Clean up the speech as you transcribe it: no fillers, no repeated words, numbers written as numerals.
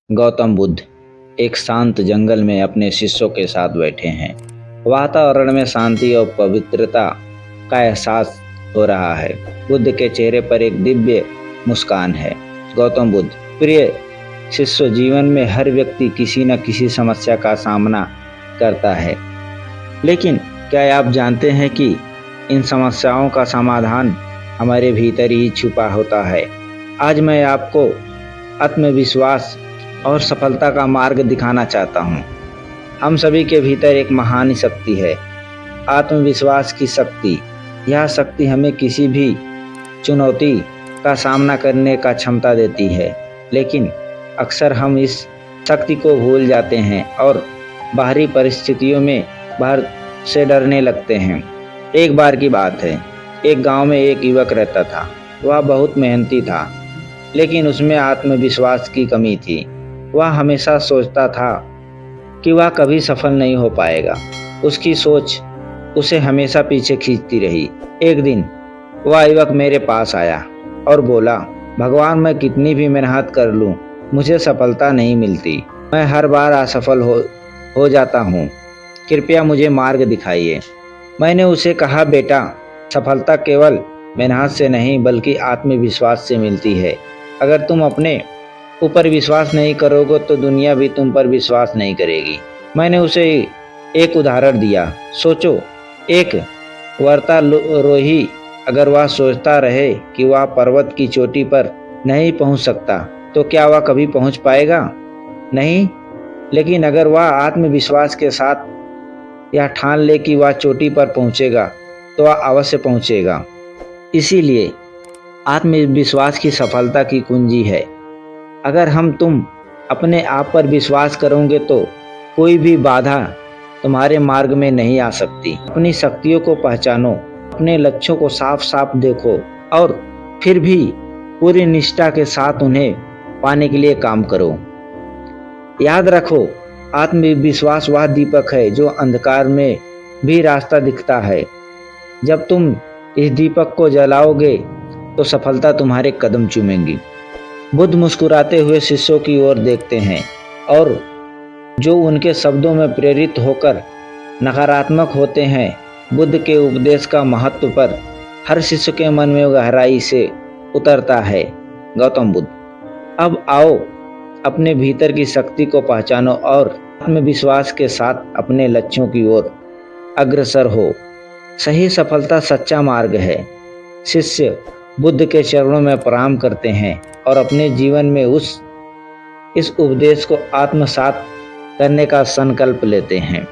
गौतम बुद्ध एक शांत जंगल में अपने शिष्यों के साथ बैठे हैं। वातावरण में शांति और पवित्रता का एहसास हो रहा है। बुद्ध के चेहरे पर एक दिव्य मुस्कान है। गौतम बुद्ध, प्रिय शिष्य, जीवन में हर व्यक्ति किसी न किसी समस्या का सामना करता है, लेकिन क्या आप जानते हैं कि इन समस्याओं का समाधान हमारे भीतर ही छुपा होता है। आज मैं आपको आत्मविश्वास और सफलता का मार्ग दिखाना चाहता हूँ। हम सभी के भीतर एक महान शक्ति है, आत्मविश्वास की शक्ति। यह शक्ति हमें किसी भी चुनौती का सामना करने का क्षमता देती है, लेकिन अक्सर हम इस शक्ति को भूल जाते हैं और बाहरी परिस्थितियों में बाहर से डरने लगते हैं। एक बार की बात है, एक गांव में एक युवक रहता था। वह बहुत मेहनती था, लेकिन उसमें आत्मविश्वास की कमी थी। वह हमेशा सोचता था कि वह कभी सफल नहीं हो पाएगा। उसकी सोच उसे हमेशा पीछे खींचती रही। एक दिन वह युवक मेरे पास आया और बोला, भगवान, मैं कितनी भी मेहनत कर लूं, मुझे सफलता नहीं मिलती। मैं हर बार असफल हो जाता हूं। कृपया मुझे मार्ग दिखाइए। मैंने उसे कहा, बेटा, सफलता केवल मेहनत से नहीं बल्कि आत्मविश्वास से मिलती है। अगर तुम अपने ऊपर विश्वास नहीं करोगे तो दुनिया भी तुम पर विश्वास नहीं करेगी। मैंने उसे एक उदाहरण दिया। सोचो, एक पर्वतारोही अगर वह सोचता रहे कि वह पर्वत की चोटी पर नहीं पहुंच सकता, तो क्या वह कभी पहुंच पाएगा? नहीं। लेकिन अगर वह आत्मविश्वास के साथ यह ठान ले कि वह चोटी पर पहुंचेगा, तो वह अवश्य पहुंचेगा। इसीलिए आत्मविश्वास की सफलता की कुंजी है। अगर तुम अपने आप पर विश्वास करोगे तो कोई भी बाधा तुम्हारे मार्ग में नहीं आ सकती। अपनी शक्तियों को पहचानो, अपने लक्ष्यों को साफ साफ देखो और फिर भी पूरी निष्ठा के साथ उन्हें पाने के लिए काम करो। याद रखो, आत्मविश्वास वह दीपक है जो अंधकार में भी रास्ता दिखता है। जब तुम इस दीपक को जलाओगे तो सफलता तुम्हारे कदम चूमेंगी। बुद्ध मुस्कुराते हुए शिष्यों की ओर देखते हैं और जो उनके शब्दों में प्रेरित होकर नकारात्मक होते हैं। बुद्ध के उपदेश का महत्व पर हर शिष्य के मन में गहराई से उतरता है। गौतम बुद्ध, अब आओ अपने भीतर की शक्ति को पहचानो और आत्मविश्वास के साथ अपने लक्ष्यों की ओर अग्रसर हो। सही सफलता सच्चा मार्ग है। शिष्य बुद्ध के चरणों में प्रणाम करते हैं और अपने जीवन में इस उपदेश को आत्मसात करने का संकल्प लेते हैं।